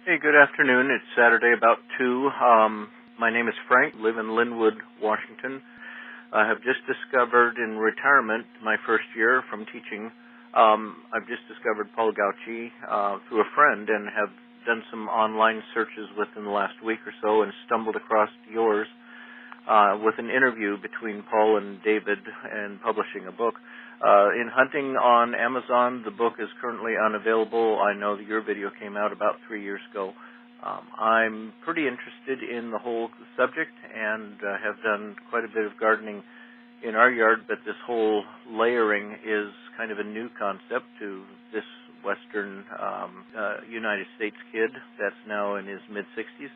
Hey, good afternoon. It's Saturday about 2. My name is Frank, live in Linwood, Washington. I have just discovered in retirement, my first year from teaching, I've just discovered Paul Gauci through a friend and have done some online searches within the last week or so and stumbled across yours with an interview between Paul and David and publishing a book. In hunting on Amazon, the book is currently unavailable. I know that your video came out about 3 years ago. I'm pretty interested in the whole subject and have done quite a bit of gardening in our yard, but this whole layering is kind of a new concept to this Western United States kid that's now in his mid-60s.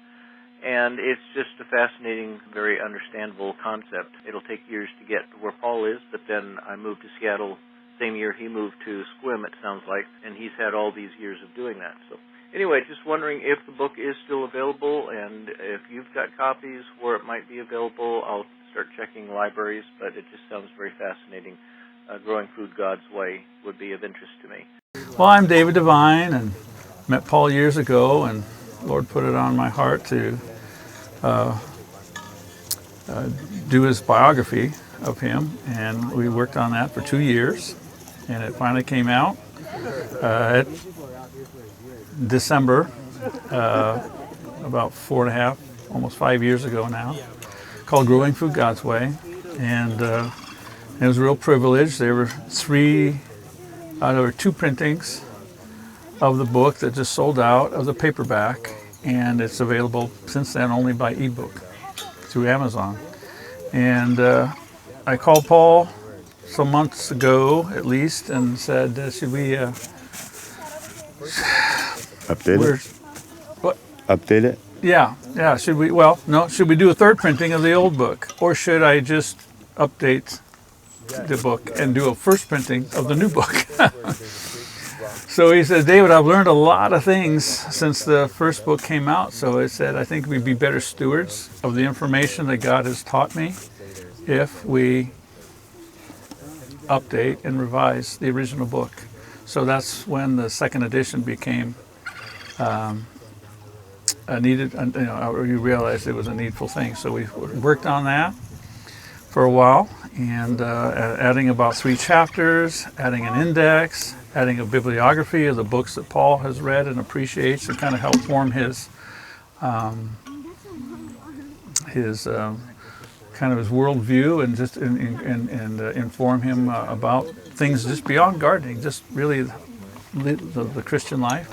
And it's just a fascinating, very understandable concept. It'll take years to get to where Paul is, but then I moved to Seattle same year he moved to Sequim, it sounds like, and he's had all these years of doing that. So anyway, just wondering if the book is still available, and if you've got copies where it might be available. I'll start checking libraries, but it just sounds very fascinating. Growing food God's way would be of interest to me. Well, I'm David Devine, and met Paul years ago, and Lord put it on my heart to do his biography of him, and we worked on that for 2 years, and it finally came out December, about 4.5, almost 5 years ago now, called Growing Food God's Way, and it was a real privilege. There were 2 printings of the book that just sold out of the paperback, and it's available since then only by ebook through Amazon. And I called Paul some months ago at least and said, should we update it? What? Update it? Yeah. Should we? Well, no. Should we do a third printing of the old book, or should I just update the book and do a first printing of the new book? So he said, David, I've learned a lot of things since the first book came out. So I said, I think we'd be better stewards of the information that God has taught me if we update and revise the original book. So that's when the second edition became needed. We realized it was a needful thing. So we worked on that for a while, and adding about 3 chapters, adding an index, adding a bibliography of the books that Paul has read and appreciates, to kind of help form his worldview and just inform him about things just beyond gardening, just really the Christian life,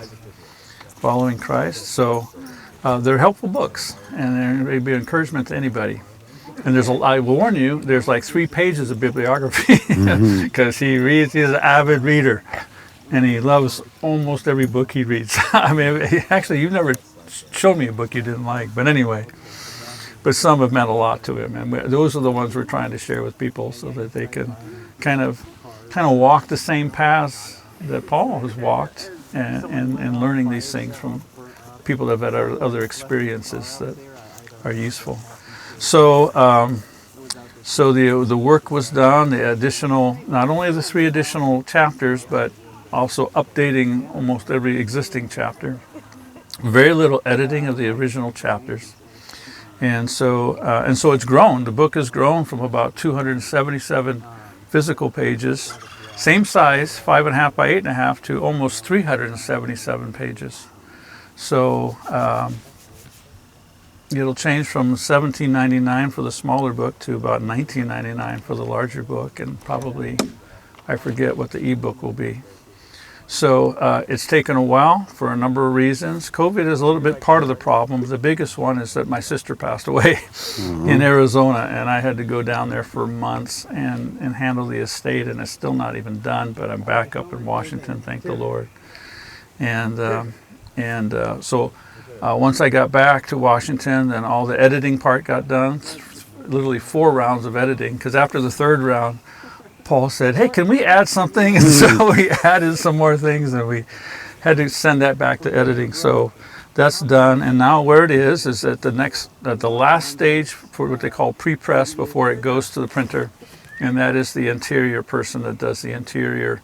following Christ. So they're helpful books, and they'd be an encouragement to anybody. And I warn you, there's like 3 pages of bibliography because he's an avid reader, and he loves almost every book he reads. I mean, actually, you've never showed me a book you didn't like, but anyway. But some have meant a lot to him, and those are the ones we're trying to share with people so that they can kind of walk the same paths that Paul has walked, and learning these things from people that have had other experiences that are useful. So the work was done. The additional, not only the 3 additional chapters, but also updating almost every existing chapter. Very little editing of the original chapters, and so it's grown. The book has grown from about 277 physical pages, same size, 5.5 by 8.5, to almost 377 pages. So it'll change from $17.99 for the smaller book to about $19.99 for the larger book, and probably, I forget what the ebook will be. So it's taken a while for a number of reasons. COVID is a little bit part of the problem. The biggest one is that my sister passed away in Arizona, and I had to go down there for months and handle the estate, and it's still not even done, but I'm back up in Washington, thank the Lord. So once I got back to Washington, then all the editing part got done, literally 4 rounds of editing, because after the 3rd round, Paul said, hey, can we add something? And so we added some more things, and we had to send that back to editing. So that's done, and now where it is at the last stage for what they call pre-press before it goes to the printer, and that is the interior person that does the interior,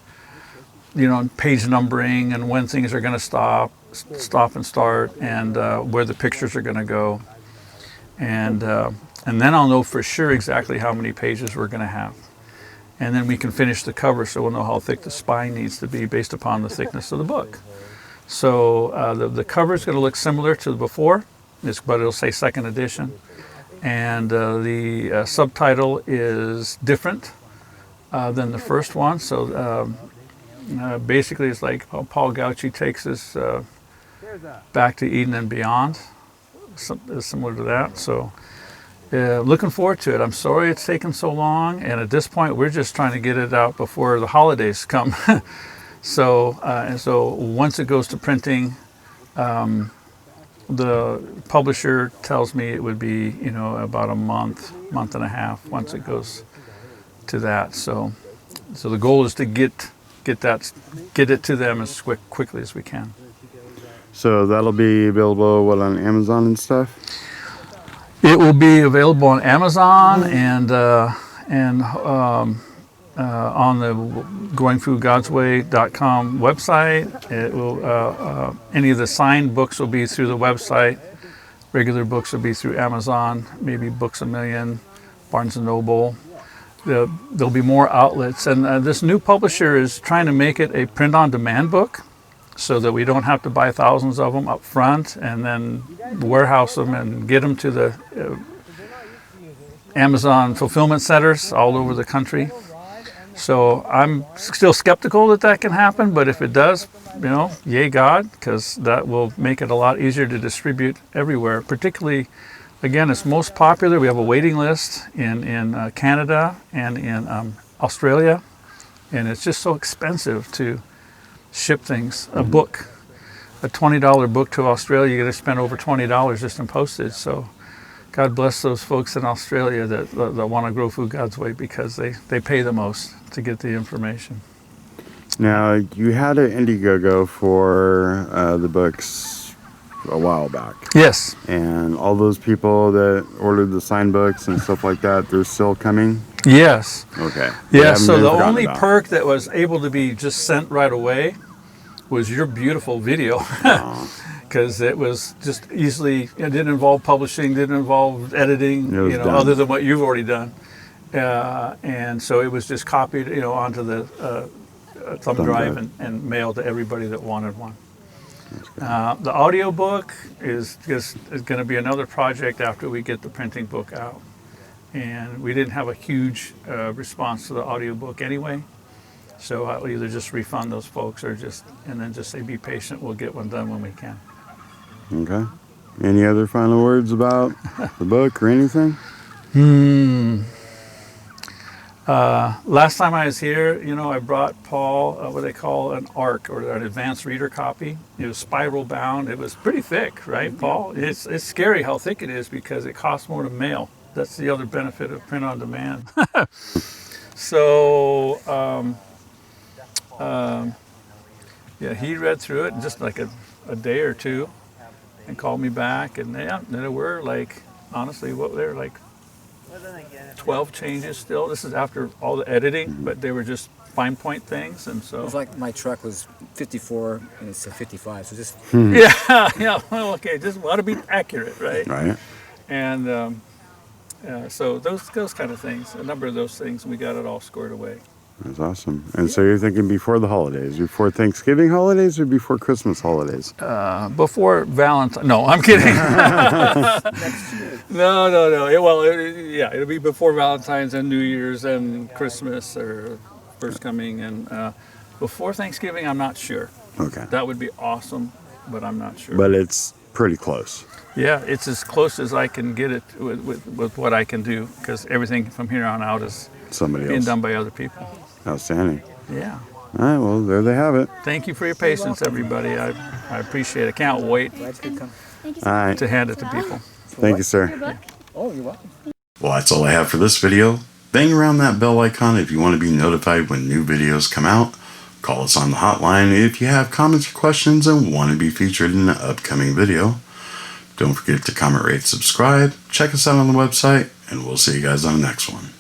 page numbering and when things are going to stop, stop and start, and where the pictures are going to go, and then I'll know for sure exactly how many pages we're going to have, and then we can finish the cover, so we'll know how thick the spine needs to be based upon the thickness of the book. So the cover is going to look similar to the before, but it'll say second edition, and the subtitle is different than the first one. So basically, it's like Paul Gauci takes us back to Eden and beyond, similar to that. So looking forward to it. I'm sorry it's taken so long, and at this point, we're just trying to get it out before the holidays come. So once it goes to printing, the publisher tells me it would be, about a month and a half once it goes to that. So the goal is to get it to them as quickly as we can. So that'll be available on Amazon and stuff? It will be available on Amazon and on the goingthroughgodsway.com website. It will any of the signed books will be through the website. Regular books will be through Amazon, maybe Books A Million, Barnes & Noble. There'll be more outlets, and this new publisher is trying to make it a print-on-demand book, so that we don't have to buy thousands of them up front and then warehouse them and get them to the Amazon fulfillment centers all over the country. So I'm still skeptical that can happen, but if it does, yay God, because that will make it a lot easier to distribute everywhere. Particularly, again, it's most popular. We have a waiting list in Canada and in Australia, and it's just so expensive to ship things. A book, a $20 book to Australia, you're going to spend over $20 just in postage. So God bless those folks in Australia that want to grow food God's way, because they pay the most to get the information. Now, you had an Indiegogo for the books a while back. Yes. And all those people that ordered the signed books and stuff like that, they're still coming? Yes. Okay. Yeah, so the only perk that was able to be just sent right away was your beautiful video. Because it was just easily, it didn't involve publishing, didn't involve editing, other than what you've already done. And so it was just copied, onto the thumb drive and mailed to everybody that wanted one. The audio book is going to be another project after we get the printing book out. And we didn't have a huge response to the audio book anyway. So I'll either just refund those folks and then just say, be patient, we'll get one done when we can. Okay. Any other final words about the book or anything? Last time I was here, I brought Paul what they call an ARC, or an advanced reader copy. It was spiral bound. It was pretty thick, right, Paul? It's scary how thick it is, because it costs more to mail. That's the other benefit of print on demand. So, he read through it in just like a day or two, and called me back, and there were honestly, there were 12 changes still. This is after all the editing, but they were just fine point things, and so. It was like my truck was 54 and it's a 55, so just. Yeah, well, okay, just want to be accurate, right? Right. And so those kind of things, a number of those things, we got it all squared away. That's awesome. And so you're thinking before the holidays, before Thanksgiving holidays or before Christmas holidays? Before Valentine. No, I'm kidding. No. It'll be before Valentine's and New Year's and Christmas or First Coming. And before Thanksgiving, I'm not sure. Okay. That would be awesome, but I'm not sure. But it's pretty close. Yeah, it's as close as I can get it with what I can do, because everything from here on out is being done by other people. Outstanding. Yeah. All right, well, there they have it. Thank you for your patience, everybody. I appreciate it. I can't wait to hand it to people. Thank you, sir. Oh, you're welcome. Well, that's all I have for this video. Bang around that bell icon if you want to be notified when new videos come out. Call us on the hotline if you have comments or questions and want to be featured in an upcoming video. Don't forget to comment, rate, subscribe. Check us out on the website, and we'll see you guys on the next one.